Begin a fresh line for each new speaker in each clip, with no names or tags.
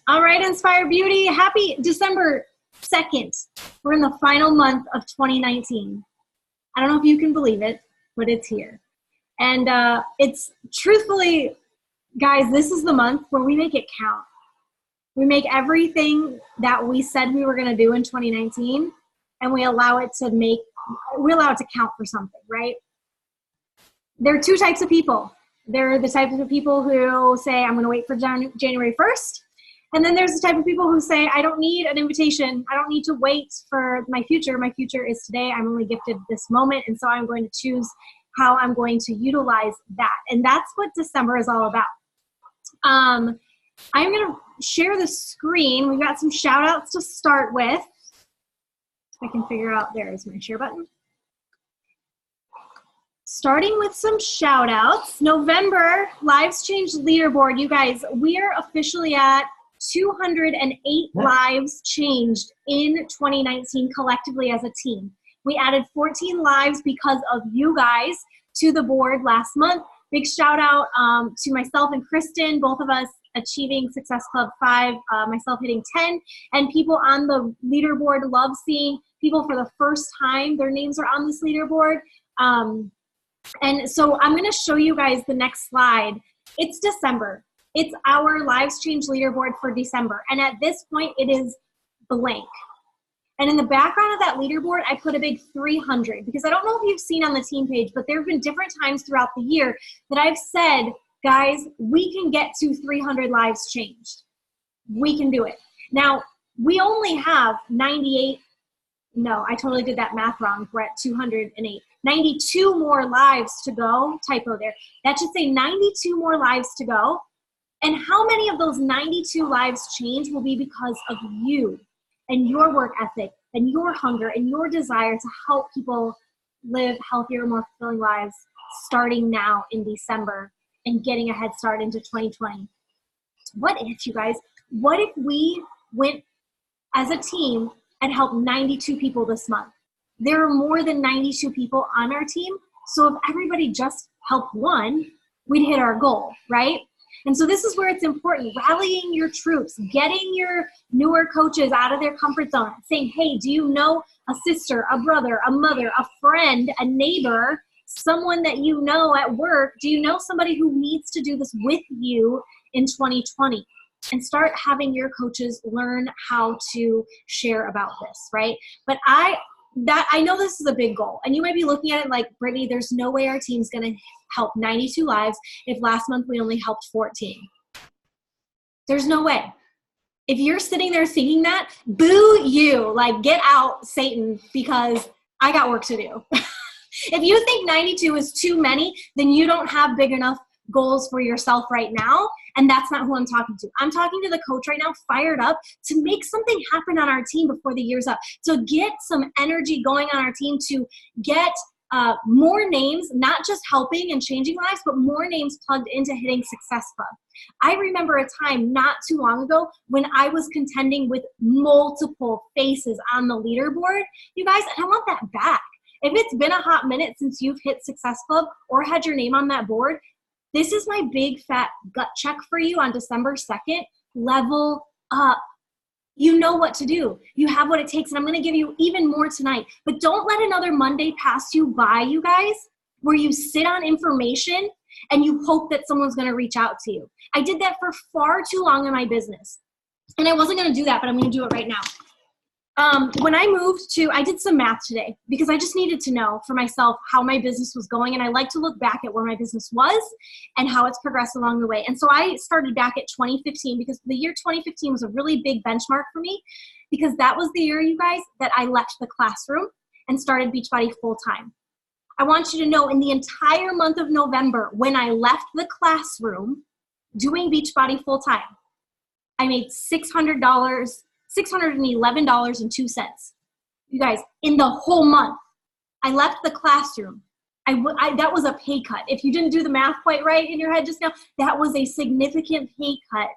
All right, Inspire Beauty. Happy December 2nd. We're in the final month of 2019. I don't know if you can believe it, but it's here. And it's truthfully, guys, this is the month where we make it count. We make everything that we said we were going to do in 2019, and we allow it to count for something, right? There are two types of people. There are the types of people who say, I'm going to wait for January 1st. And then there's the type of people who say, I don't need an invitation. I don't need to wait for my future. My future is today. I'm only gifted this moment. And so I'm going to choose how I'm going to utilize that. And that's what December is all about. I'm going to share the screen. We've got some shout outs to start with. I can figure out, there's my share button. Starting with some shout outs. November Lives Changed Leaderboard. You guys, we are officially at 208 lives changed in 2019 collectively as a team. We added 14 lives because of you guys to the board last month. Big shout out to myself and Kristen, both of us achieving Success Club 5, myself hitting 10, and people on the leaderboard. Love seeing people for the first time, their names are on this leaderboard. And so I'm going to show you guys the next slide. It's December. It's our Lives Change leaderboard for December. And at this point, it is blank. And in the background of that leaderboard, I put a big 300 because I don't know if you've seen on the team page, but there have been different times throughout the year that I've said, guys, we can get to 300 lives changed. We can do it. Now, we only have 98. No, I totally did that math wrong. We're at 208. 92 more lives to go. Typo there. That should say 92 more lives to go. And how many of those 92 lives change will be because of you and your work ethic and your hunger and your desire to help people live healthier, more fulfilling lives starting now in December and getting a head start into 2020. What if, you guys, what if we went as a team and helped 92 people this month? There are more than 92 people on our team. So if everybody just helped one, we'd hit our goal, right? And so this is where it's important, rallying your troops, getting your newer coaches out of their comfort zone, saying, hey, do you know a sister, a brother, a mother, a friend, a neighbor, someone that you know at work? Do you know somebody who needs to do this with you in 2020? And start having your coaches learn how to share about this, right? But I know this is a big goal, and you might be looking at it like, Brittany, there's no way our team's going to help 92 lives if last month we only helped 14. There's no way. If you're sitting there thinking that, boo you, like get out, Satan, because I got work to do. If you think 92 is too many, then you don't have big enough goals for yourself right now, and that's not who I'm talking to. I'm talking to the coach right now, fired up to make something happen on our team before the year's up, to get some energy going on our team, to get more names, not just helping and changing lives, but more names plugged into hitting Success Club. I remember a time not too long ago when I was contending with multiple faces on the leaderboard, you guys, and I want that back. If it's been a hot minute since you've hit Success Club or had your name on that board, this is my big fat gut check for you on December 2nd. Level up. You know what to do. You have what it takes, and I'm going to give you even more tonight. But don't let another Monday pass you by, you guys, where you sit on information and you hope that someone's going to reach out to you. I did that for far too long in my business, and I wasn't going to do that, but I'm going to do it right now. When I moved I did some math today because I just needed to know for myself how my business was going. And I like to look back at where my business was and how it's progressed along the way. And so I started back at 2015 because the year 2015 was a really big benchmark for me because that was the year, you guys, that I left the classroom and started Beachbody full time. I want you to know in the entire month of November, when I left the classroom doing Beachbody full time, I made $611.02. You guys, in the whole month, I left the classroom. That was a pay cut. If you didn't do the math quite right in your head just now, that was a significant pay cut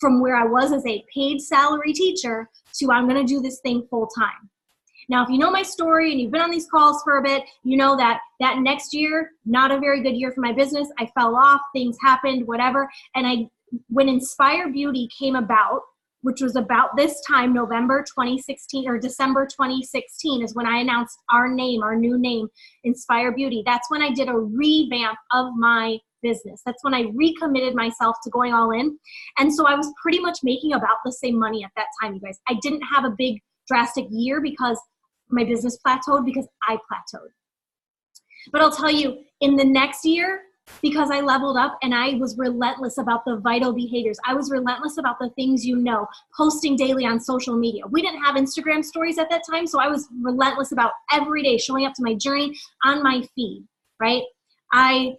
from where I was as a paid salary teacher to I'm going to do this thing full time. Now, if you know my story and you've been on these calls for a bit, you know that next year, not a very good year for my business. I fell off, things happened, whatever. And when Inspire Beauty came about, which was about this time, November 2016 or December 2016 is when I announced our name, our new name, Inspire Beauty. That's when I did a revamp of my business. That's when I recommitted myself to going all in. And so I was pretty much making about the same money at that time, you guys. I didn't have a big drastic year because my business plateaued, because I plateaued. But I'll tell you, in the next year, because I leveled up and I was relentless about the vital behaviors. I was relentless about the things you know, posting daily on social media. We didn't have Instagram stories at that time, so I was relentless about every day showing up to my journey on my feed, right? I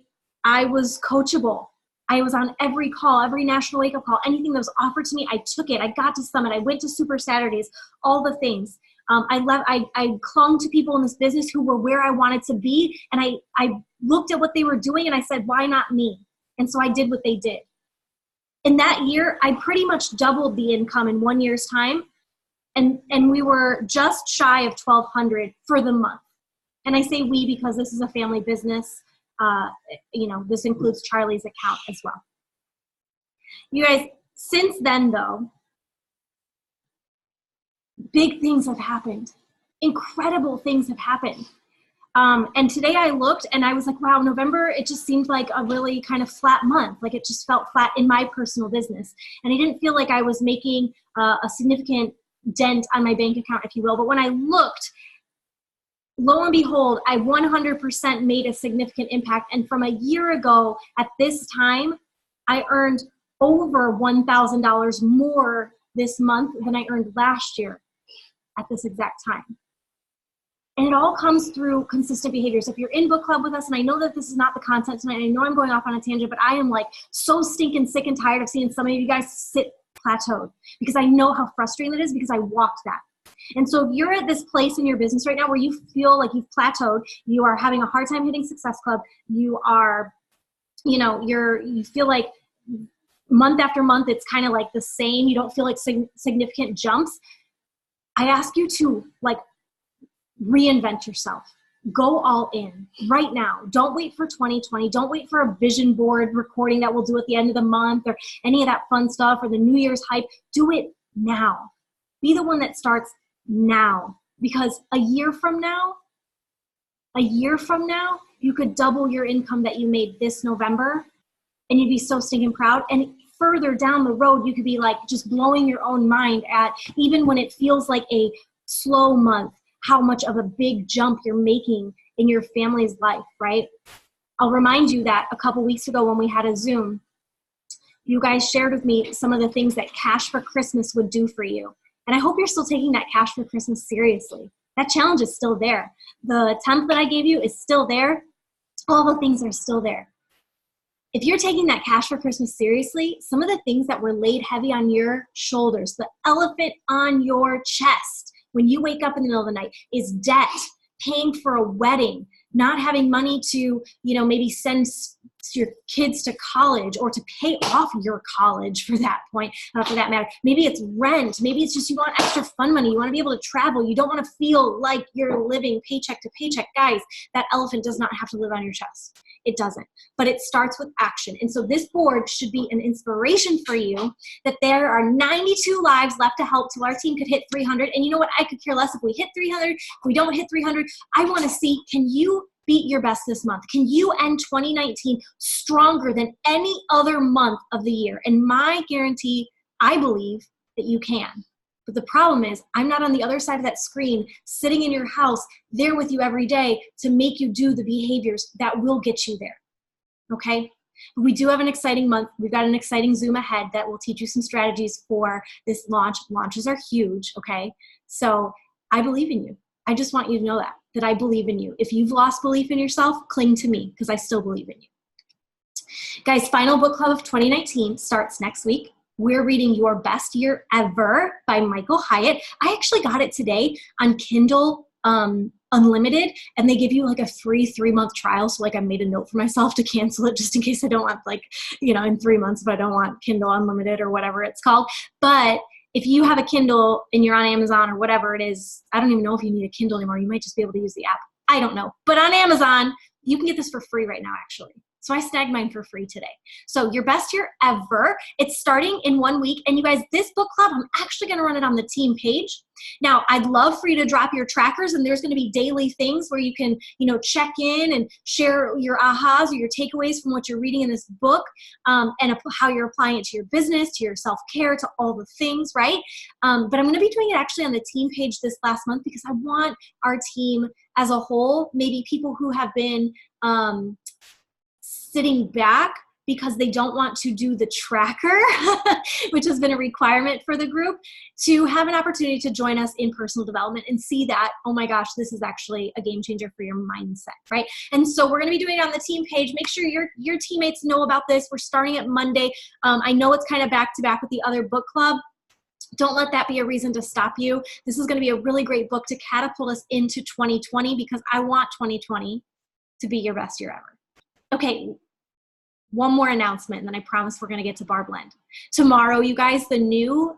was coachable. I was on every call, every national wake-up call, anything that was offered to me, I took it. I got to Summit. I went to Super Saturdays, all the things. I clung to people in this business who were where I wanted to be, and I looked at what they were doing and I said, why not me? And so I did what they did. In that year, I pretty much doubled the income in 1 year's time, and we were just shy of $1,200 for the month. And I say we because this is a family business. This includes Charlie's account as well. You guys, since then though, big things have happened. Incredible things have happened. And today I looked and I was like, wow, November, it just seemed like a really kind of flat month. Like it just felt flat in my personal business. And I didn't feel like I was making a significant dent on my bank account, if you will. But when I looked, lo and behold, I 100% made a significant impact. And from a year ago at this time, I earned over $1,000 more this month than I earned last year at this exact time. And it all comes through consistent behaviors. If you're in book club with us, and I know that this is not the content tonight, I know I'm going off on a tangent, but I am like so stinking sick and tired of seeing some of you guys sit plateaued, because I know how frustrating it is, because I walked that. And so if you're at this place in your business right now where you feel like you've plateaued, you are having a hard time hitting Success Club, you are, you feel like month after month it's kind of like the same, you don't feel like significant jumps, I ask you to reinvent yourself. Go all in right now. Don't wait for 2020. Don't wait for a vision board recording that we'll do at the end of the month or any of that fun stuff or the New Year's hype. Do it now. Be the one that starts now, because a year from now, you could double your income that you made this November, and you'd be so stinking proud. And further down the road, you could be like just blowing your own mind at, even when it feels like a slow month, how much of a big jump you're making in your family's life, right? I'll remind you that a couple weeks ago when we had a Zoom, you guys shared with me some of the things that Cash for Christmas would do for you. And I hope you're still taking that Cash for Christmas seriously. That challenge is still there. The template I gave you is still there. All the things are still there. If you're taking that Cash for Christmas seriously, some of the things that were laid heavy on your shoulders, the elephant on your chest when you wake up in the middle of the night, is debt, paying for a wedding, not having money to, maybe send your kids to college or to pay off your college for that matter. Maybe it's rent. Maybe it's just you want extra fun money. You want to be able to travel. You don't want to feel like you're living paycheck to paycheck. Guys, that elephant does not have to live on your chest. It doesn't. But it starts with action. And so this board should be an inspiration for you that there are 92 lives left to help till our team could hit 300. And you know what? I could care less if we hit 300, if we don't hit 300. I want to see, can you beat your best this month? Can you end 2019 stronger than any other month of the year? And my guarantee, I believe that you can. But the problem is, I'm not on the other side of that screen, sitting in your house, there with you every day to make you do the behaviors that will get you there, okay? But we do have an exciting month. We've got an exciting Zoom ahead that will teach you some strategies for this launch. Launches are huge, okay? So I believe in you. I just want you to know that I believe in you. If you've lost belief in yourself, cling to me, because I still believe in you. Guys, final book club of 2019 starts next week. We're reading Your Best Year Ever by Michael Hyatt. I actually got it today on Kindle Unlimited, and they give you like a free 3-month trial. So I made a note for myself to cancel it just in case I don't want in 3 months if I don't want Kindle Unlimited or whatever it's called. But if you have a Kindle and you're on Amazon or whatever it is, I don't even know if you need a Kindle anymore. You might just be able to use the app. I don't know. But on Amazon, you can get this for free right now, actually. So I snagged mine for free today. So your best year ever. It's starting in 1 week. And you guys, this book club, I'm actually going to run it on the team page. Now, I'd love for you to drop your trackers, and there's going to be daily things where you can, check in and share your ahas or your takeaways from what you're reading in this book, and how you're applying it to your business, to your self-care, to all the things, right? But I'm going to be doing it actually on the team page this last month because I want our team as a whole, maybe people who have been sitting back because they don't want to do the tracker, which has been a requirement for the group, to have an opportunity to join us in personal development and see that, oh my gosh, this is actually a game changer for your mindset, right? And so we're gonna be doing it on the team page. Make sure your teammates know about this. We're starting it Monday. I know it's kind of back to back with the other book club. Don't let that be a reason to stop you. This is gonna be a really great book to catapult us into 2020 because I want 2020 to be your best year ever. Okay. One more announcement, and then I promise we're going to get to Barre Blend. Tomorrow, you guys, the new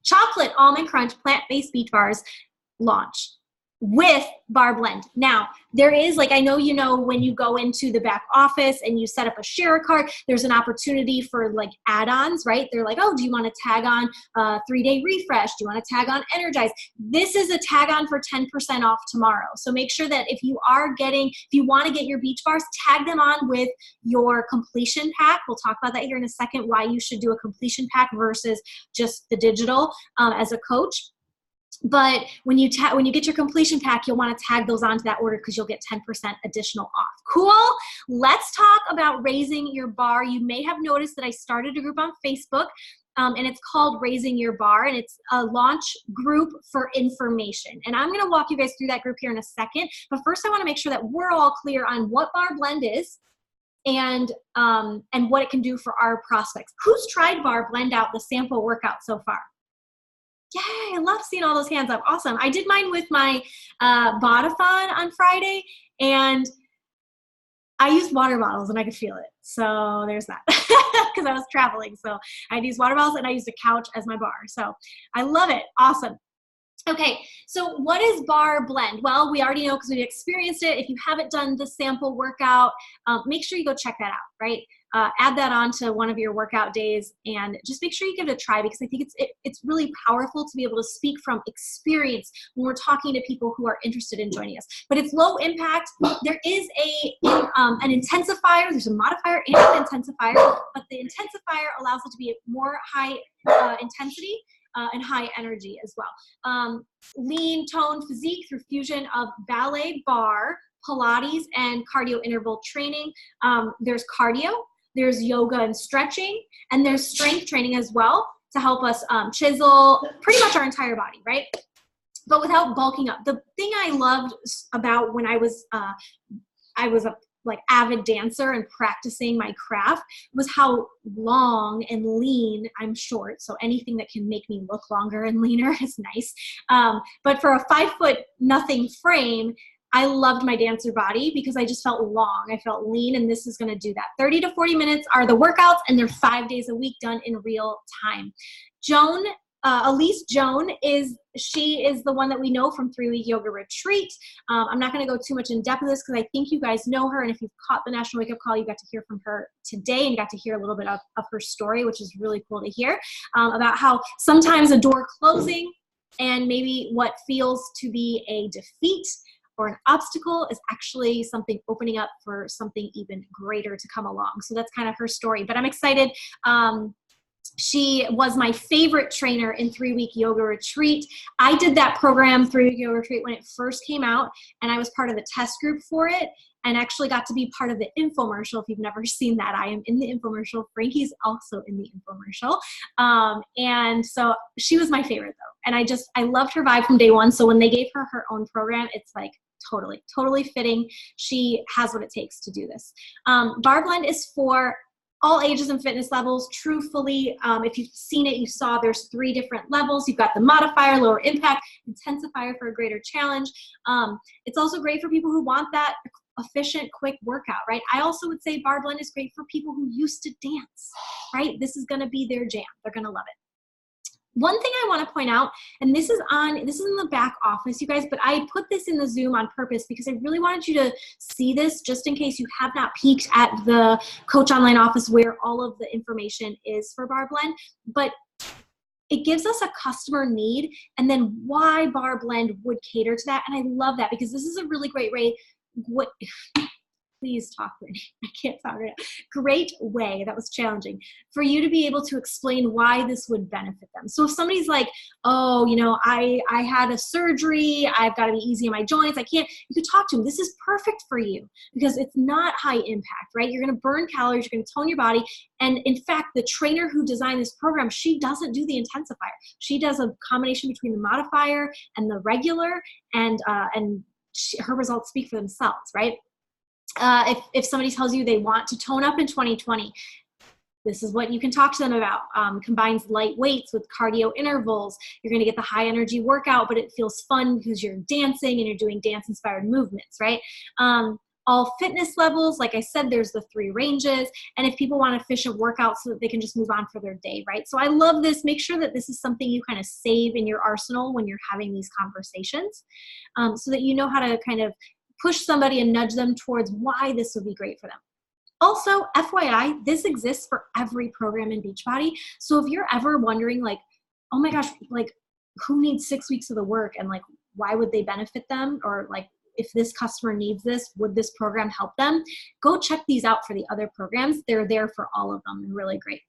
chocolate almond crunch plant-based beach bars launch with Barre Blend. Now, there is, I know when you go into the back office and you set up a share card, there's an opportunity for add-ons, right? They're like, oh, do you want to tag on 3-day refresh? Do you want to tag on Energize? This is a tag on for 10% off tomorrow. So make sure that if you want to get your beach bars, tag them on with your completion pack. We'll talk about that here in a second, why you should do a completion pack versus just the digital as a coach. But when you get your completion pack, you'll want to tag those onto that order because you'll get 10% additional off. Cool? Let's talk about raising your bar. You may have noticed that I started a group on Facebook, and it's called Raising Your Bar, and it's a launch group for information. And I'm going to walk you guys through that group here in a second. But first, I want to make sure that we're all clear on what Barre Blend is and what it can do for our prospects. Who's tried Barre Blend out, the sample workout so far? Yay, I love seeing all those hands up. Awesome. I did mine with my Bodathon on Friday, and I used water bottles, and I could feel it. So there's that, because I was traveling. So I had these water bottles, and I used a couch as my bar. So I love it. Awesome. Okay, so what is Barre Blend? Well, we already know because we've experienced it. If you haven't done the sample workout, make sure you go check that out, right? Add that on to one of your workout days and just make sure you give it a try because I think it's really powerful to be able to speak from experience when we're talking to people who are interested in joining us. But it's low impact. There is an intensifier. There's a modifier and an intensifier, but the intensifier allows it to be more high intensity and high energy as well. Lean, toned physique through fusion of ballet, bar, Pilates, and cardio interval training. There's cardio, there's yoga and stretching, and there's strength training as well to help us chisel pretty much our entire body, right? But without bulking up. The thing I loved about when I was a avid dancer and practicing my craft was how long and lean. I'm short, so anything that can make me look longer and leaner is nice. But for a 5'0" frame, I loved my dancer body because I just felt long. I felt lean, and this is going to do that. 30 to 40 minutes are the workouts, and they're 5 days a week done in real time. Elise Joan is the one that we know from 3-week yoga retreat. I'm not going to go too much in depth of this because I think you guys know her, and if you've caught the National Wake Up Call, you got to hear from her today and got to hear a little bit of her story, which is really cool to hear, about how sometimes a door closing and maybe what feels to be a defeat or an obstacle is actually something opening up for something even greater to come along. So that's kind of her story, but I'm excited. She was my favorite trainer in 3-week yoga retreat. I did that program 3-week yoga retreat when it first came out, and I was part of the test group for it and actually got to be part of the infomercial. If you've never seen that, I am in the infomercial. Frankie's also in the infomercial. And so she was my favorite though. And I loved her vibe from day one. So when they gave her her own program, it's like totally fitting. She has what it takes to do this. Barre Blend is for all ages and fitness levels. Truthfully, if you've seen it, you saw there's 3 different levels. You've got the modifier, lower impact, intensifier for a greater challenge. It's also great for people who want that efficient, quick workout, right? I also would say Barre Blend is great for people who used to dance, right? This is gonna be their jam. They're gonna love it. One thing I want to point out, and this is in the back office, you guys, but I put this in the Zoom on purpose because I really wanted you to see this just in case you have not peeked at the Coach Online office where all of the information is for Barre Blend. But it gives us a customer need and then why Barre Blend would cater to that. And I love that because this is a really great way. Please talk, Brittany. I can't talk right now. Great way, that was challenging, for you to be able to explain why this would benefit them. So if somebody's like, oh, you know, I had a surgery, I've got to be easy on my joints, I can't, you could talk to them. This is perfect for you because it's not high impact, right? You're going to burn calories, you're going to tone your body. And in fact, the trainer who designed this program, she doesn't do the intensifier. She does a combination between the modifier and the regular, and her results speak for themselves, right? If somebody tells you they want to tone up in 2020, this is what you can talk to them about. Combines light weights with cardio intervals. You're going to get the high energy workout, but it feels fun because you're dancing and you're doing dance inspired movements, right? All fitness levels, like I said, there's the 3 ranges. And if people want efficient workouts so that they can just move on for their day, right? So I love this. Make sure that this is something you kind of save in your arsenal when you're having these conversations, so that you know how to kind of push somebody and nudge them towards why this would be great for them. Also, FYI, this exists for every program in Beachbody. So if you're ever wondering like, oh my gosh, like who needs 6 weeks of the work and like, why would they benefit them? Or like, if this customer needs this, would this program help them? Go check these out for the other programs. They're there for all of them and really great.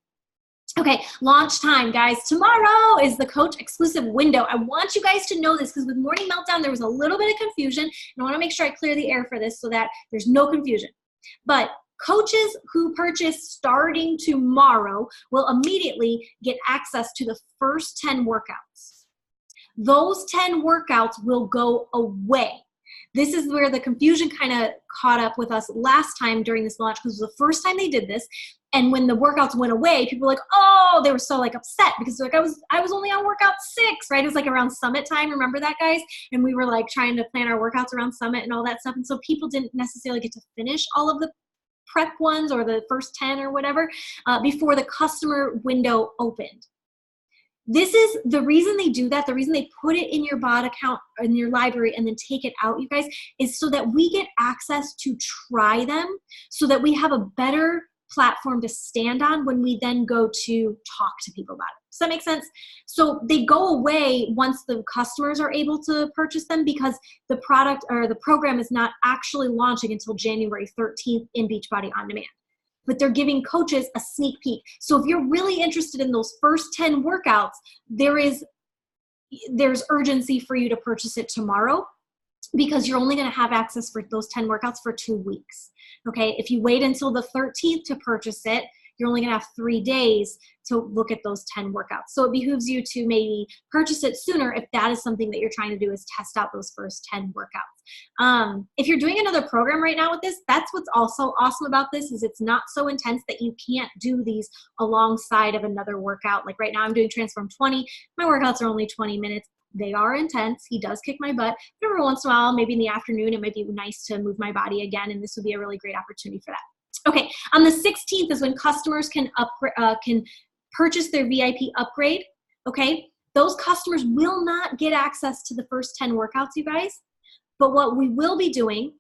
Okay, launch time, guys. Tomorrow is the Coach exclusive window. I want you guys to know this because with Morning Meltdown, there was a little bit of confusion. And I want to make sure I clear the air for this so that there's no confusion. But coaches who purchase starting tomorrow will immediately get access to the first 10 workouts. Those 10 workouts will go away. This is where the confusion kind of caught up with us last time during this launch because it was the first time they did this. And when the workouts went away, people were like, oh, they were so like upset because like I was only on workout 6, right? It was like around Summit time. Remember that, guys? And we were like trying to plan our workouts around Summit and all that stuff. And so people didn't necessarily get to finish all of the prep ones or the first 10 or whatever before the customer window opened. This is the reason they do that. The reason they put it in your bot account, in your library, and then take it out, you guys, is so that we get access to try them so that we have a better platform to stand on when we then go to talk to people about it. Does that make sense? So they go away once the customers are able to purchase them because the product or the program is not actually launching until January 13th in Beachbody On Demand. But they're giving coaches a sneak peek. So if you're really interested in those first 10 workouts, there's urgency for you to purchase it tomorrow because you're only going to have access for those 10 workouts for 2 weeks. Okay, if you wait until the 13th to purchase it, you're only going to have 3 days to look at those 10 workouts. So it behooves you to maybe purchase it sooner if that is something that you're trying to do, is test out those first 10 workouts. If you're doing another program right now with this, that's what's also awesome about this, is it's not so intense that you can't do these alongside of another workout. Like right now I'm doing Transform 20. My workouts are only 20 minutes. They are intense. He does kick my butt. But every once in a while, maybe in the afternoon, it might be nice to move my body again, and this would be a really great opportunity for that. Okay, on the 16th is when customers can purchase their VIP upgrade. Okay, those customers will not get access to the first 10 workouts, you guys. But what we will be doing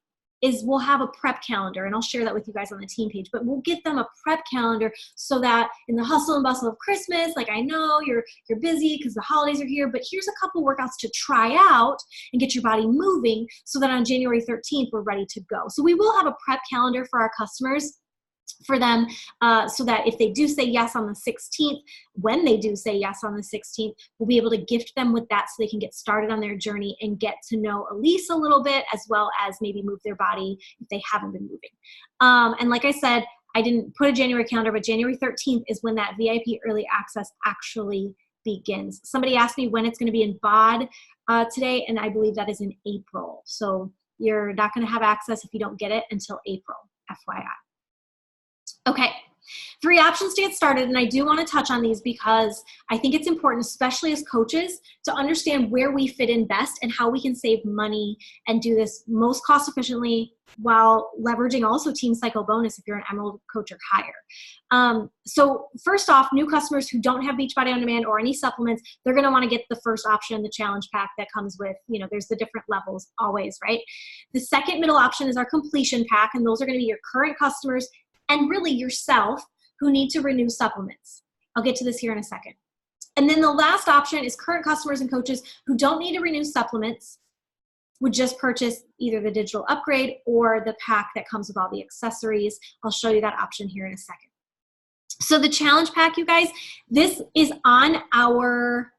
is we'll have a prep calendar, and I'll share that with you guys on the team page, but we'll get them a prep calendar so that in the hustle and bustle of Christmas, like I know you're busy because the holidays are here, but here's a couple workouts to try out and get your body moving so that on January 13th, we're ready to go. So we will have a prep calendar for our customers, for them, so that if they do say yes on the 16th, when they do say yes on the 16th, we'll be able to gift them with that so they can get started on their journey and get to know Elise a little bit, as well as maybe move their body if they haven't been moving. And like I said, I didn't put a January calendar, but January 13th is when that VIP early access actually begins. Somebody asked me when it's going to be in BOD today, and I believe that is in April. So you're not going to have access if you don't get it until April, FYI. Okay, 3 options to get started, and I do want to touch on these because I think it's important, especially as coaches, to understand where we fit in best and how we can save money and do this most cost efficiently while leveraging also Team Cycle bonus if you're an Emerald coach or higher. So first off, new customers who don't have Beachbody On Demand or any supplements, they're going to want to get the first option, the challenge pack that comes with, you know, there's the different levels always, right? The second middle option is our completion pack, and those are going to be your current customers and really yourself who need to renew supplements. I'll get to this here in a second. And then the last option is current customers and coaches who don't need to renew supplements, would just purchase either the digital upgrade or the pack that comes with all the accessories. I'll show you that option here in a second. So the challenge pack, you guys, this is on our,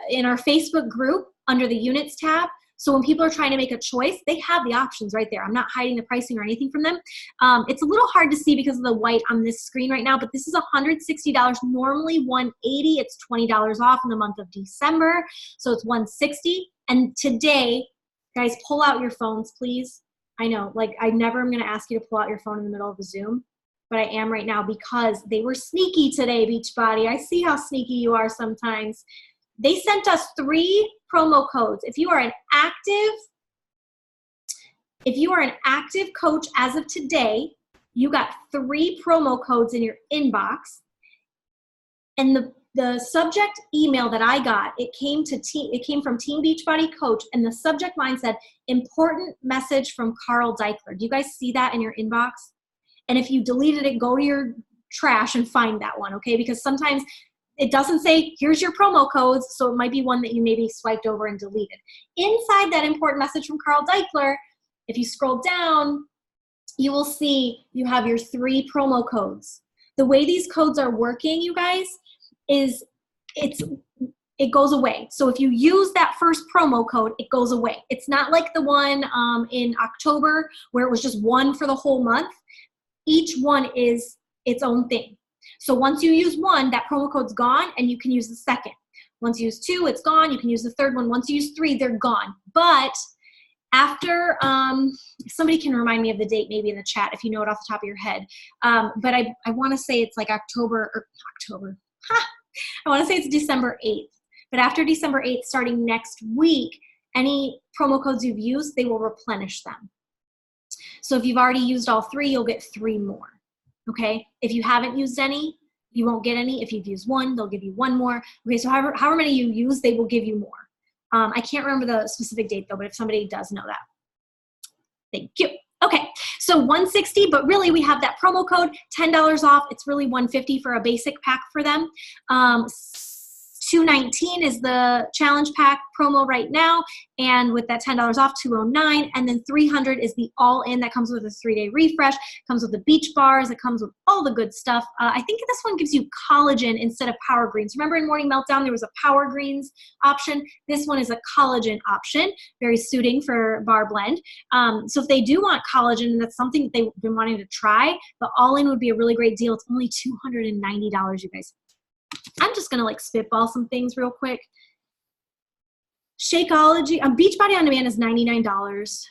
in our Facebook group under the units tab. So when people are trying to make a choice, they have the options right there. I'm not hiding the pricing or anything from them. It's a little hard to see because of the white on this screen right now, but this is $160, normally $180. It's $20 off in the month of December. So it's $160. And today, guys, pull out your phones, please. I know, like, I never am going to ask you to pull out your phone in the middle of a Zoom, but I am right now because they were sneaky today, Beachbody. I see how sneaky you are sometimes. They sent us 3 promo codes. If you are an active coach as of today, you got 3 promo codes in your inbox. And the subject email that I got, it came from Team Beachbody Coach, and the subject line said, important message from Carl Deichler. Do you guys see that in your inbox? And if you deleted it, go to your trash and find that one, okay? Because sometimes it doesn't say, here's your promo codes, so it might be one that you maybe swiped over and deleted. Inside that important message from Carl Deichler, if you scroll down, you will see you have your 3 promo codes. The way these codes are working, you guys, is it goes away. So if you use that first promo code, it goes away. It's not like the one in October where it was just one for the whole month. Each one is its own thing. So once you use one, that promo code's gone and you can use the second. Once you use 2, it's gone. You can use the third one. Once you use 3, they're gone. But after, somebody can remind me of the date maybe in the chat if you know it off the top of your head. But I want to say it's like October. I want to say it's December 8th. But after December 8th, starting next week, any promo codes you've used, they will replenish them. So if you've already used all 3, you'll get 3 more. Okay? If you haven't used any, you won't get any. If you've used 1, they'll give you 1 more. Okay, so however many you use, they will give you more. I can't remember the specific date though, but if somebody does know that. Thank you. Okay, so $160, but really we have that promo code, $10 off. It's really $150 for a basic pack for them. $219 is the challenge pack promo right now, and with that $10 off, $209, and then $300 is the all-in that comes with a 3-day refresh, comes with the beach bars, it comes with all the good stuff. I think this one gives you collagen instead of Power Greens. Remember in Morning Meltdown there was a Power Greens option? This one is a collagen option, very suiting for Barre Blend. So if they do want collagen, and that's something that they've been wanting to try, the all-in would be a really great deal. It's only $290, you guys. I'm just gonna like spitball some things real quick. Shakeology, Beachbody On Demand is $99.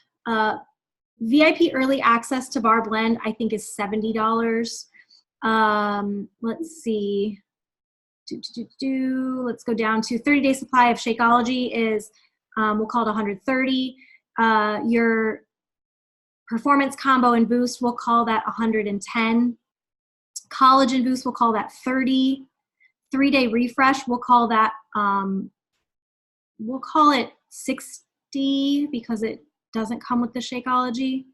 VIP early access to Barre Blend I think is $70. Let's see. Let's go down to 30-day supply of Shakeology is we'll call it $130. Your performance combo and boost, we'll call that $110. Collagen boost, we'll call that $30. 3-day refresh, we'll call that, we'll call it $60 because it doesn't come with the Shakeology.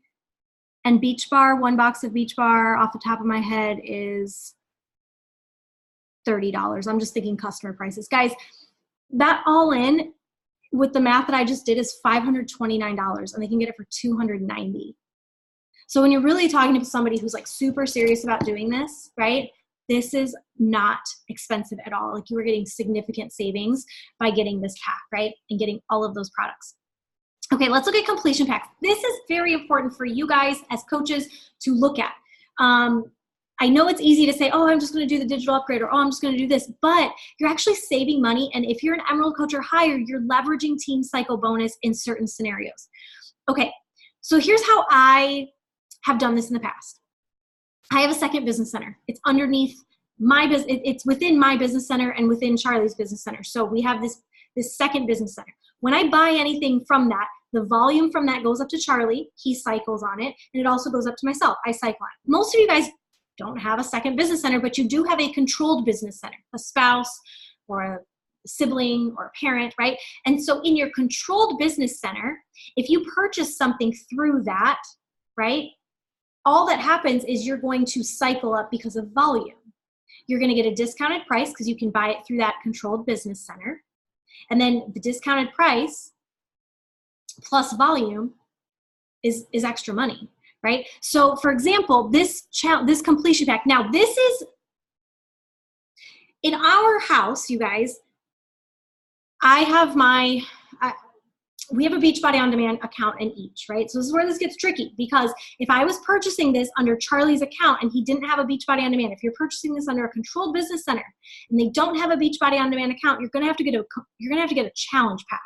And Beach Bar, 1 box of Beach Bar off the top of my head is $30. I'm just thinking customer prices. Guys, that all in with the math that I just did is $529 and they can get it for $290. So when you're really talking to somebody who's like super serious about doing this, right? This is not expensive at all. Like you are getting significant savings by getting this pack, right? And getting all of those products. Okay, let's look at completion packs. This is very important for you guys as coaches to look at. I know it's easy to say, oh, I'm just gonna do the digital upgrade or oh, I'm just gonna do this, but you're actually saving money. And if you're an Emerald coach or higher, you're leveraging Team Cycle bonus in certain scenarios. Okay, so here's how I have done this in the past. I have a second business center. It's underneath my business. It's within my business center and within Charlie's business center. So we have this second business center. When I buy anything from that, the volume from that goes up to Charlie. He cycles on it. And it also goes up to myself. I cycle on it. Most of you guys don't have a second business center, but you do have a controlled business center, a spouse or a sibling or a parent, right? And so in your controlled business center, if you purchase something through that, right, all that happens is you're going to cycle up because of volume. You're going to get a discounted price because you can buy it through that controlled business center. And then the discounted price plus volume is extra money, right? So for example, this completion pack, now this is, in our house, you guys, I have we have a Beachbody On Demand account in each, right? So this is where this gets tricky, because if I was purchasing this under Charlie's account and he didn't have a Beachbody On Demand, if you're purchasing this under a controlled business center and they don't have a Beachbody On Demand account, you're gonna have to get a challenge pack.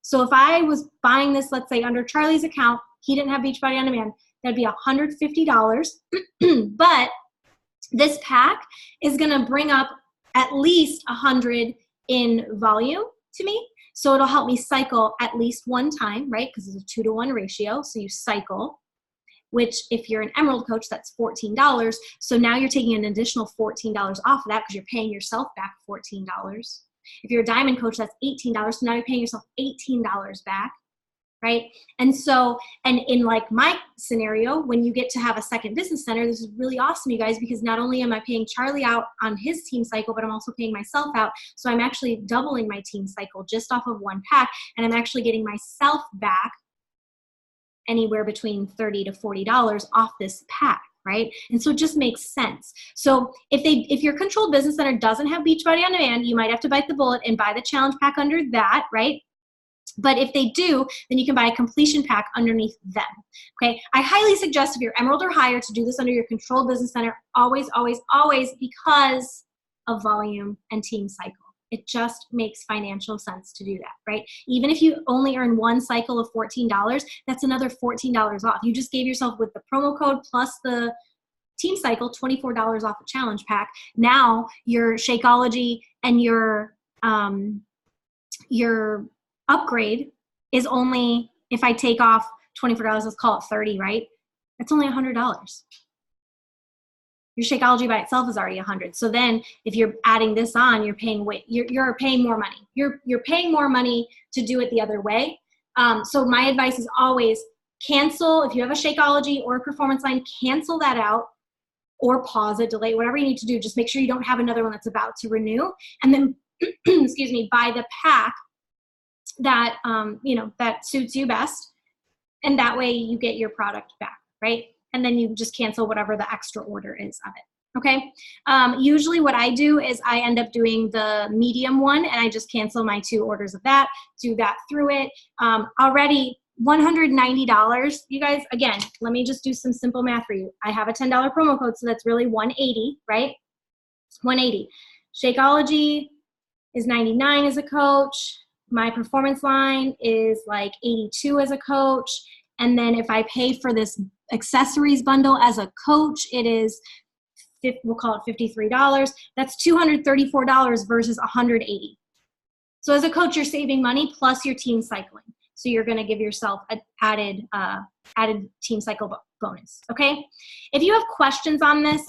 So if I was buying this, let's say under Charlie's account, he didn't have Beachbody On Demand, that'd be $150. But this pack is gonna bring up at least 100 in volume to me. So it'll help me cycle at least one time, right? Because it's a 2-to-1 ratio. So you cycle, which if you're an Emerald coach, that's $14. So now you're taking an additional $14 off of that because you're paying yourself back $14. If you're a Diamond coach, that's $18. So now you're paying yourself $18 back, right? And so, and in like my scenario, when you get to have a second business center, this is really awesome, you guys, because not only am I paying Charlie out on his team cycle, but I'm also paying myself out. So I'm actually doubling my team cycle just off of one pack, and I'm actually getting myself back anywhere between $30 to $40 off this pack, right? And so it just makes sense. So if your controlled business center doesn't have Beachbody On Demand, you might have to bite the bullet and buy the challenge pack under that, right? But if they do, then you can buy a completion pack underneath them, okay? I highly suggest if you're Emerald or higher to do this under your controlled business center, always, always, always, because of volume and team cycle. It just makes financial sense to do that, right? Even if you only earn one cycle of $14, that's another $14 off. You just gave yourself, with the promo code plus the team cycle, $24 off a challenge pack. Now your Shakeology and your upgrade is only, if I take off $24, let's call it 30, right? That's only $100. Your Shakeology by itself is already $100. So then if you're adding this on, you're paying more money. You're paying more money to do it the other way. So my advice is always cancel. If you have a Shakeology or a performance line, cancel that out or pause it, delay, whatever you need to do. Just make sure you don't have another one that's about to renew. And then, excuse me, buy the pack that that suits you best, and that way you get your product back, right? And then you just cancel whatever the extra order is of it, okay? Usually what I do is I end up doing the medium one, and I just cancel my 2 orders of that, do that through it. Already $190, you guys. Again, let me just do some simple math for you. I have a $10 promo code, so that's really $180, right? $180. Shakeology is $99 as a coach. My performance line is like $82 as a coach. And then if I pay for this accessories bundle as a coach, it is, we'll call it $53. That's $234 versus $180. So as a coach, you're saving money plus your team cycling. So you're going to give yourself an added team cycle bonus. Okay. If you have questions on this,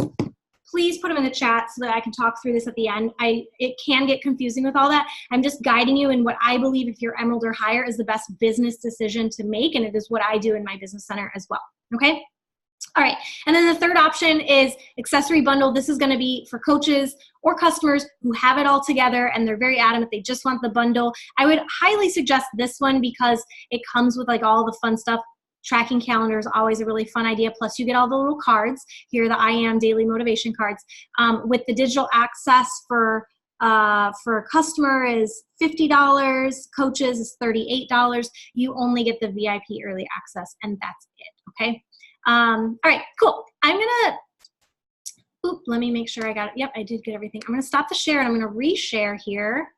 please put them in the chat so that I can talk through this at the end. It can get confusing with all that. I'm just guiding you in what I believe, if you're Emerald or higher, is the best business decision to make, and it is what I do in my business center as well, okay? All right, and then the third option is accessory bundle. This is gonna be for coaches or customers who have it all together and they're very adamant they just want the bundle. I would highly suggest this one because it comes with like all the fun stuff. Tracking calendar is always a really fun idea. Plus you get all the little cards. Here are the I Am Daily Motivation cards. With the digital access for a customer is $50, coaches is $38. You only get the VIP early access, and that's it, okay? All right, cool. I'm gonna, let me make sure I got it. Yep, I did get everything. I'm gonna stop the share and I'm gonna reshare here.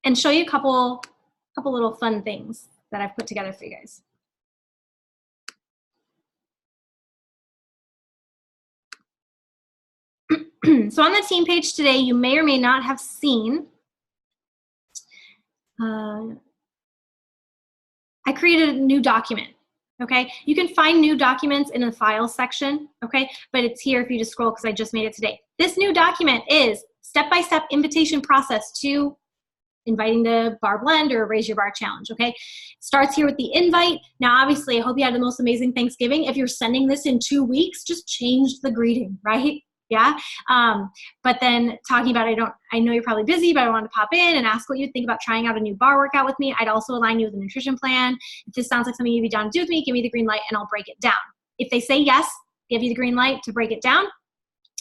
And show you a couple little fun things that I've put together for you guys. So on the team page today, you may or may not have seen, I created a new document, okay? You can find new documents in the files section, okay? But it's here if you just scroll because I just made it today. This new document is step-by-step invitation process to inviting the Barre Blend or Raise Your Barre Challenge, okay? It starts here with the invite. Now, obviously, I hope you had the most amazing Thanksgiving. If you're sending this in 2 weeks, just change the greeting, right? Yeah. But then talking about, I know you're probably busy, but I wanted to pop in and ask what you think about trying out a new barre workout with me. I'd also align you with a nutrition plan. If this sounds like something you'd be down to do with me, give me the green light and I'll break it down. If they say yes, give you the green light to break it down.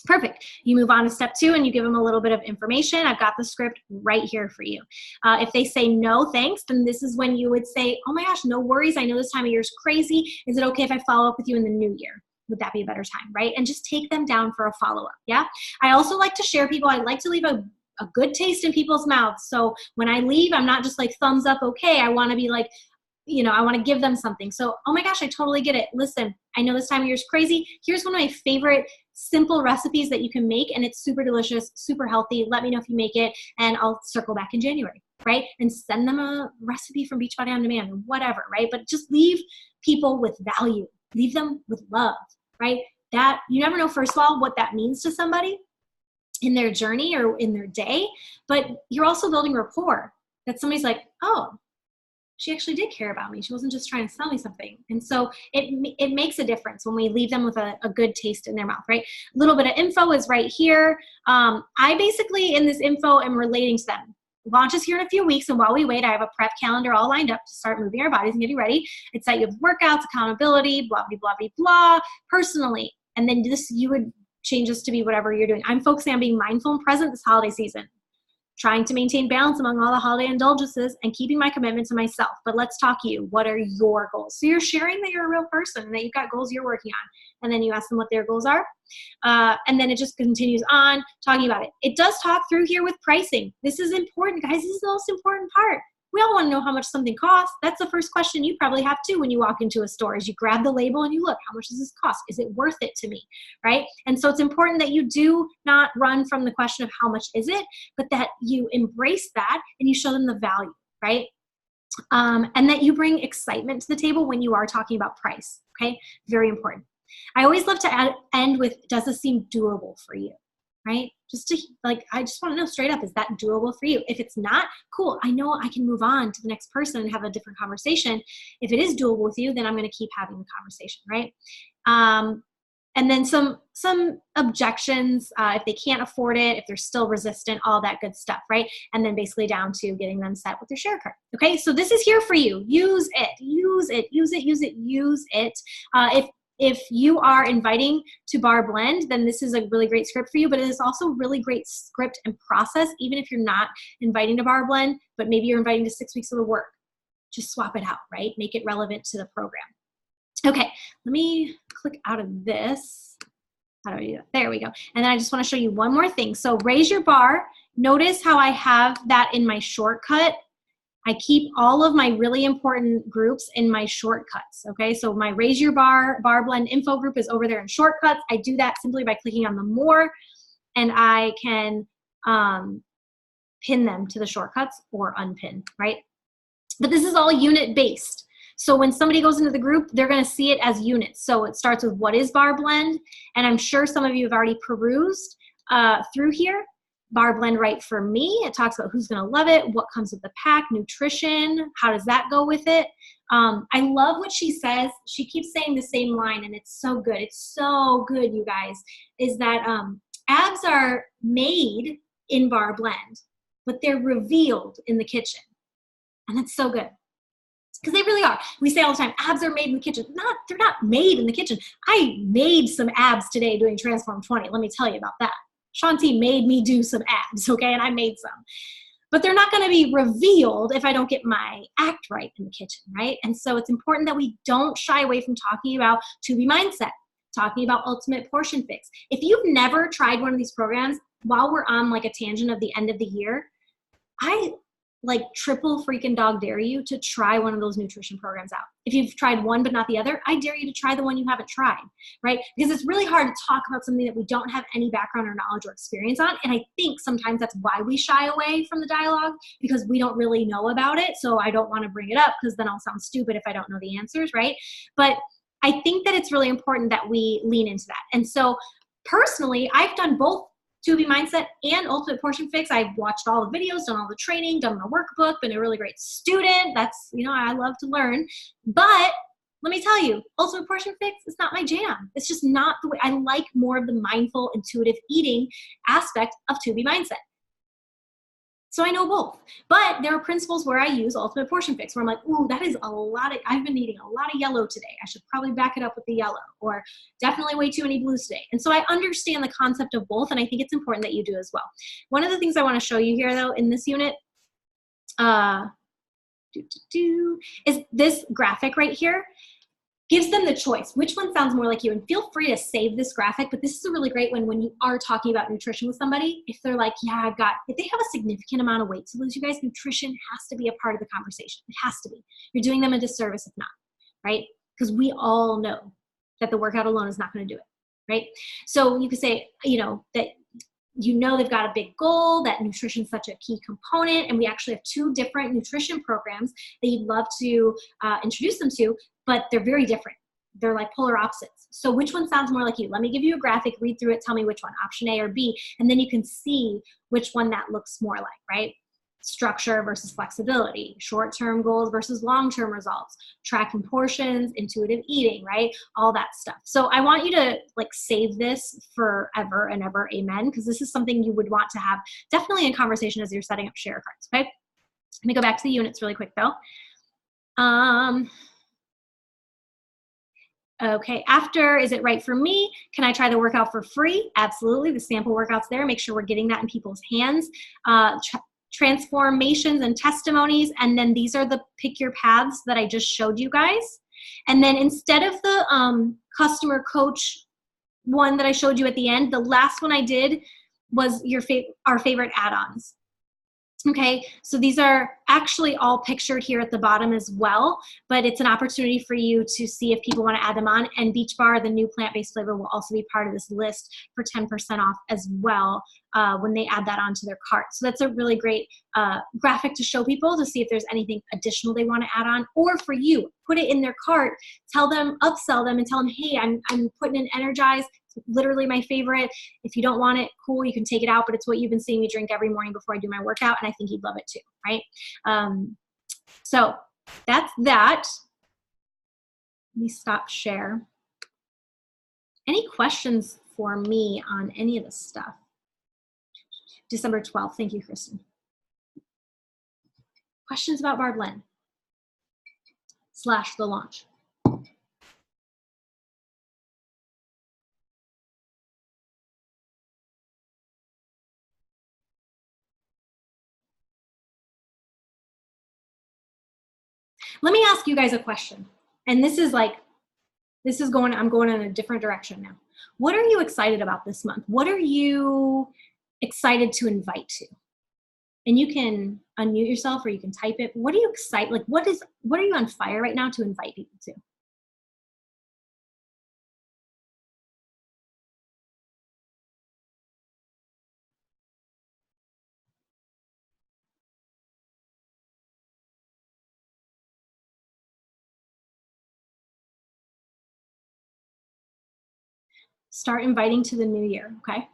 Perfect. You move on to step 2 and you give them a little bit of information. I've got the script right here for you. If they say no, thanks, then this is when you would say, oh my gosh, no worries. I know this time of year is crazy. Is it okay if I follow up with you in the new year? Would that be a better time, right? And just take them down for a follow-up, yeah? I also like to share people. I like to leave a good taste in people's mouths. So when I leave, I'm not just like thumbs up, okay. I want to be like, you know, I want to give them something. So, oh my gosh, I totally get it. Listen, I know this time of year is crazy. Here's one of my favorite simple recipes that you can make, and it's super delicious, super healthy. Let me know if you make it, and I'll circle back in January, right? And send them a recipe from Beachbody On Demand or whatever, right? But just leave people with value. Leave them with love, right? That you never know, first of all, what that means to somebody in their journey or in their day, but you're also building rapport that somebody's like, oh, she actually did care about me. She wasn't just trying to sell me something. And so it makes a difference when we leave them with a good taste in their mouth, right? A little bit of info is right here. I basically, in this info, am relating to them. Launch is here in a few weeks, and while we wait, I have a prep calendar all lined up to start moving our bodies and getting ready. It's that you have workouts, accountability, blah, blah, blah, blah, blah, personally. And then this, you would change this to be whatever you're doing. I'm focusing on being mindful and present this holiday season, trying to maintain balance among all the holiday indulgences and keeping my commitment to myself. But let's talk you. What are your goals? So you're sharing that you're a real person and that you've got goals you're working on. And then you ask them what their goals are. And then it just continues on talking about it. It does talk through here with pricing. This is important, guys. This is the most important part. We all want to know how much something costs. That's the first question you probably have too when you walk into a store, is you grab the label and you look, how much does this cost? Is it worth it to me, right? And so it's important that you do not run from the question of how much is it, but that you embrace that and you show them the value, right? And that you bring excitement to the table when you are talking about price, okay? Very important. I always love to end with, does this seem doable for you, right? Just to, like, I just want to know straight up, is that doable for you? If it's not, cool. I know I can move on to the next person and have a different conversation. If it is doable with you, then I'm going to keep having the conversation, right? And then some objections, if they can't afford it, if they're still resistant, all that good stuff, right? And then basically down to getting them set with their share card. Okay, so this is here for you. Use it, use it, use it, use it, use it. If you are inviting to Barre Blend, then this is a really great script for you, but it is also really great script and process, even if you're not inviting to Barre Blend, but maybe you're inviting to 6 weeks of the work. Just swap it out, right? Make it relevant to the program. Okay, let me click out of this. How do I do that? There we go. And then I just want to show you one more thing. So Raise Your Barre. Notice how I have that in my shortcut. I keep all of my really important groups in my shortcuts, okay? So my Raise Your Barre Blend info group is over there in shortcuts. I do that simply by clicking on the more, and I can pin them to the shortcuts or unpin, right? But this is all unit-based. So when somebody goes into the group, they're gonna see it as units. So it starts with what is Barre Blend, and I'm sure some of you have already perused through here. Barre Blend right for me. It talks about who's gonna love it, what comes with the pack, nutrition, how does that go with it. I love what she says. She keeps saying the same line, and it's so good. It's so good, you guys, is that abs are made in Barre Blend, but they're revealed in the kitchen. And that's so good. Because they really are. We say all the time, abs are made in the kitchen. They're not made in the kitchen. I made some abs today doing Transform 20. Let me tell you about that. Shanti made me do some abs, okay, and I made some. But they're not gonna be revealed if I don't get my act right in the kitchen, right? And so it's important that we don't shy away from talking about to-be mindset, talking about ultimate portion fix. If you've never tried one of these programs, while we're on like a tangent of the end of the year, I like triple freaking dog dare you to try one of those nutrition programs out. If you've tried one but not the other, I dare you to try the one you haven't tried, right? Because it's really hard to talk about something that we don't have any background or knowledge or experience on. And I think sometimes that's why we shy away from the dialogue, because we don't really know about it. So I don't want to bring it up because then I'll sound stupid if I don't know the answers, right? But I think that it's really important that we lean into that. And so personally, I've done both 2B Mindset and Ultimate Portion Fix. I've watched all the videos, done all the training, done the workbook, been a really great student. That's, you know, I love to learn. But let me tell you, Ultimate Portion Fix is not my jam. It's just not the way. I like more of the mindful, intuitive eating aspect of 2B Mindset. So I know both. But there are principles where I use Ultimate Portion Fix, where I'm like, ooh, that is a lot of, I've been eating a lot of yellow today. I should probably back it up with the yellow, or definitely way too many blues today. And so I understand the concept of both, and I think it's important that you do as well. One of the things I want to show you here, though, in this unit, is this graphic right here. Gives them the choice. Which one sounds more like you? And feel free to save this graphic, but this is a really great one when you are talking about nutrition with somebody. If they're like, yeah, if they have a significant amount of weight to lose, you guys, nutrition has to be a part of the conversation. It has to be. You're doing them a disservice if not, right? Because we all know that the workout alone is not going to do it, right? So you could say, you know, that you know they've got a big goal, that nutrition is such a key component, and we actually have 2 different nutrition programs that you'd love to introduce them to, but they're very different. They're like polar opposites. So which one sounds more like you? Let me give you a graphic, read through it, tell me which one, option A or B, and then you can see which one that looks more like, right? Structure versus flexibility, short-term goals versus long-term results, tracking portions, intuitive eating, right? All that stuff. So I want you to like save this forever and ever, amen, because this is something you would want to have definitely in conversation as you're setting up share cards, okay? Let me go back to the units really quick though. Okay, after, is it right for me? Can I try the workout for free? Absolutely, the sample workout's there. Make sure we're getting that in people's hands. Transformations and testimonies, and then these are the pick your paths that I just showed you guys. And then instead of the customer coach one that I showed you at the end, the last one I did was our favorite add-ons. Okay, so these are actually all pictured here at the bottom as well, but it's an opportunity for you to see if people want to add them on. And Beach Bar, the new plant-based flavor, will also be part of this list for 10% off as well when they add that onto their cart. So that's a really great graphic to show people to see if there's anything additional they want to add on. Or for you, put it in their cart, tell them, upsell them, and tell them, hey, I'm putting in Energize. It's literally my favorite. If you don't want it, cool, you can take it out, but it's what you've been seeing me drink every morning before I do my workout, and I think you'd love it too, right? So that's that. Let me stop share. Any questions for me on any of this stuff? December 12th. Thank you, Kristen. Questions about Barre Blend / the launch? Let me ask you guys a question. And this is like, I'm going in a different direction now. What are you excited about this month? What are you excited to invite to? And you can unmute yourself or you can type it. What are you excited? Like, what are you on fire right now to invite people to? Start inviting to the new year, okay?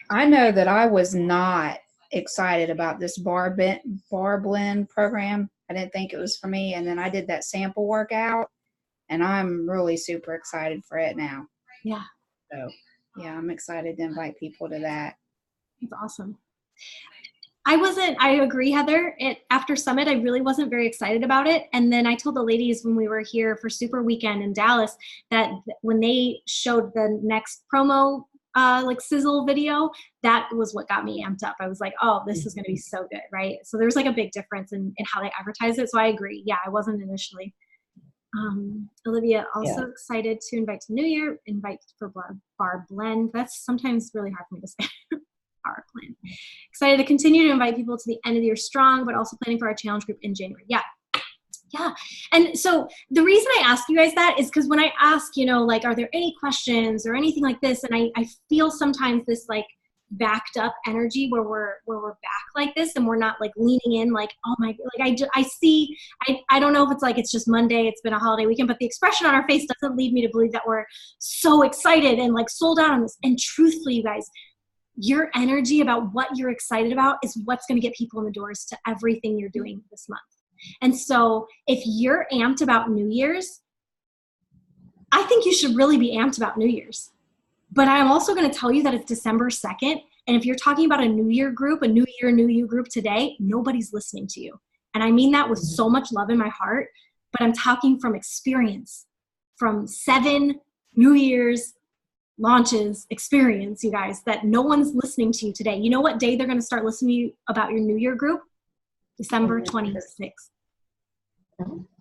I know that I was not excited about this Barre Blend program. I didn't think it was for me. And then I did that sample workout, and I'm really super excited for it now.
Yeah.
So, yeah, I'm excited to invite people to that.
That's awesome. I agree, Heather. After Summit, I really wasn't very excited about it. And then I told the ladies when we were here for Super Weekend in Dallas that when they showed the next promo like sizzle video, that was what got me amped up. I was like, oh, this is going to be so good, right? So there's like a big difference in how they advertise it. So I agree. Yeah, I wasn't initially. Olivia, also excited to invite to New Year, invite for Barre Blend. That's sometimes really hard for me to say. Barre Blend. Excited to continue to invite people to the end of the year strong, but also planning for our challenge group in January. Yeah. Yeah. And so the reason I ask you guys that is because when I ask, you know, like, are there any questions or anything like this? And I feel sometimes this like backed up energy where we're back like this and we're not like leaning in like, oh my, like I don't know if it's like, it's just Monday, it's been a holiday weekend, but the expression on our face doesn't lead me to believe that we're so excited and like sold out on this. And truthfully, you guys, your energy about what you're excited about is what's going to get people in the doors to everything you're doing this month. And so if you're amped about New Year's, I think you should really be amped about New Year's. But I'm also going to tell you that it's December 2nd. And if you're talking about a New Year group, a New Year, New You group today, nobody's listening to you. And I mean that with so much love in my heart, but I'm talking from experience, from 7 New Year's launches experience, you guys, that no one's listening to you today. You know what day they're going to start listening to you about your New Year group? December 26th.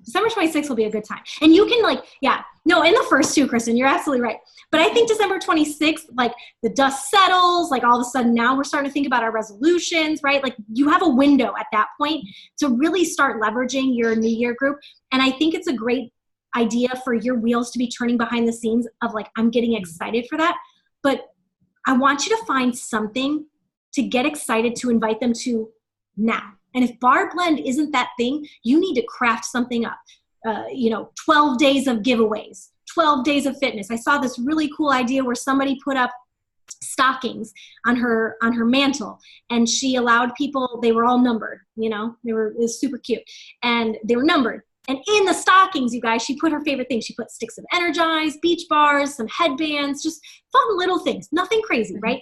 December 26th will be a good time. And you can like, yeah, no, in the first 2, Kristen, you're absolutely right. But I think December 26th, like the dust settles, like all of a sudden now we're starting to think about our resolutions, right? Like you have a window at that point to really start leveraging your New Year group. And I think it's a great idea for your wheels to be turning behind the scenes of like, I'm getting excited for that. But I want you to find something to get excited to invite them to now. And if Barre Blend isn't that thing, you need to craft something up. 12 days of giveaways, 12 days of fitness. I saw this really cool idea where somebody put up stockings on her mantle, and she allowed people, they were all numbered, you know, it was super cute, and they were numbered. And in the stockings, you guys, she put her favorite things. She put sticks of Energize, beach bars, some headbands, just fun little things, nothing crazy, right?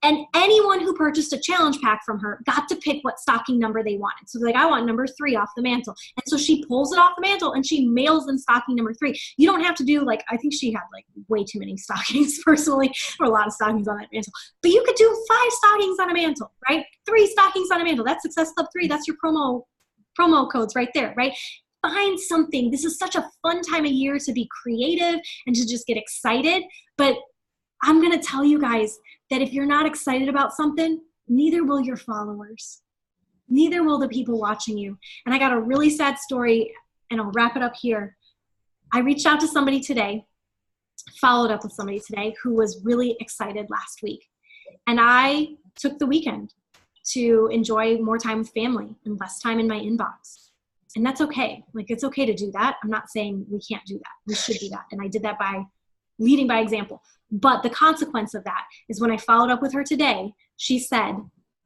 And anyone who purchased a challenge pack from her got to pick what stocking number they wanted. So like, I want number 3 off the mantle. And so she pulls it off the mantle and she mails them stocking number 3. You don't have to do like, I think she had like way too many stockings personally. There were a lot of stockings on that mantle. But you could do 5 stockings on a mantle, right? 3 stockings on a mantle. That's Success Club 3. That's your promo codes right there, right? Find something. This is such a fun time of year to be creative and to just get excited. But I'm going to tell you guys that if you're not excited about something, neither will your followers. Neither will the people watching you. And I got a really sad story, and I'll wrap it up here. I reached out to somebody today, followed up with somebody today who was really excited last week. And I took the weekend to enjoy more time with family and less time in my inbox. And that's okay. Like, it's okay to do that. I'm not saying we can't do that. We should do that. And I did that by leading by example. But the consequence of that is when I followed up with her today, she said,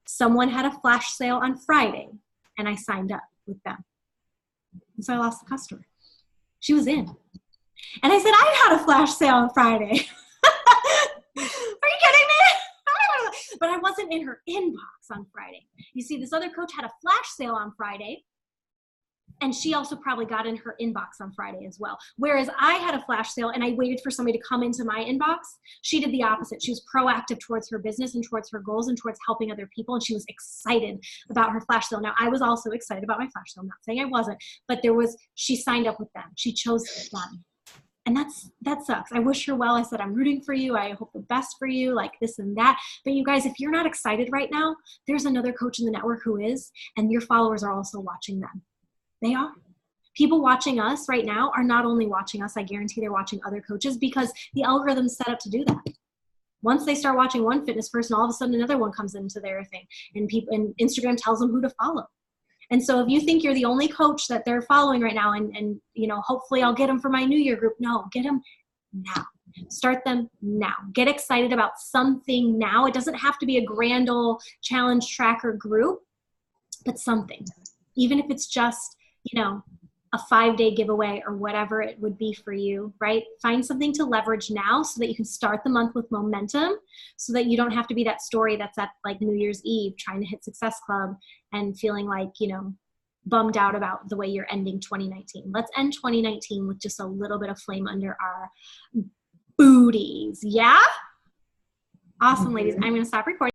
someone had a flash sale on Friday and I signed up with them. And so I lost the customer. She was in. And I said, I had a flash sale on Friday. Are you kidding me? But I wasn't in her inbox on Friday. You see, this other coach had a flash sale on Friday, and she also probably got in her inbox on Friday as well. Whereas I had a flash sale and I waited for somebody to come into my inbox. She did the opposite. She was proactive towards her business and towards her goals and towards helping other people. And she was excited about her flash sale. Now, I was also excited about my flash sale. I'm not saying I wasn't, but she signed up with them. She chose them. And that sucks. I wish her well. I said, I'm rooting for you. I hope the best for you, like this and that. But you guys, if you're not excited right now, there's another coach in the network who is, and your followers are also watching them. They are. People watching us right now are not only watching us, I guarantee they're watching other coaches because the algorithm's set up to do that. Once they start watching one fitness person, all of a sudden another one comes into their thing, and Instagram tells them who to follow. And so if you think you're the only coach that they're following right now and you know, hopefully I'll get them for my New Year group. No, get them now. Start them now. Get excited about something now. It doesn't have to be a grand old challenge tracker group, but something. Even if it's just, you know, a 5-day giveaway or whatever it would be for you, right? Find something to leverage now so that you can start the month with momentum, so that you don't have to be that story that's at like New Year's Eve trying to hit Success Club and feeling like, you know, bummed out about the way you're ending 2019. Let's end 2019 with just a little bit of flame under our booties. Yeah? Awesome, ladies. I'm going to stop recording.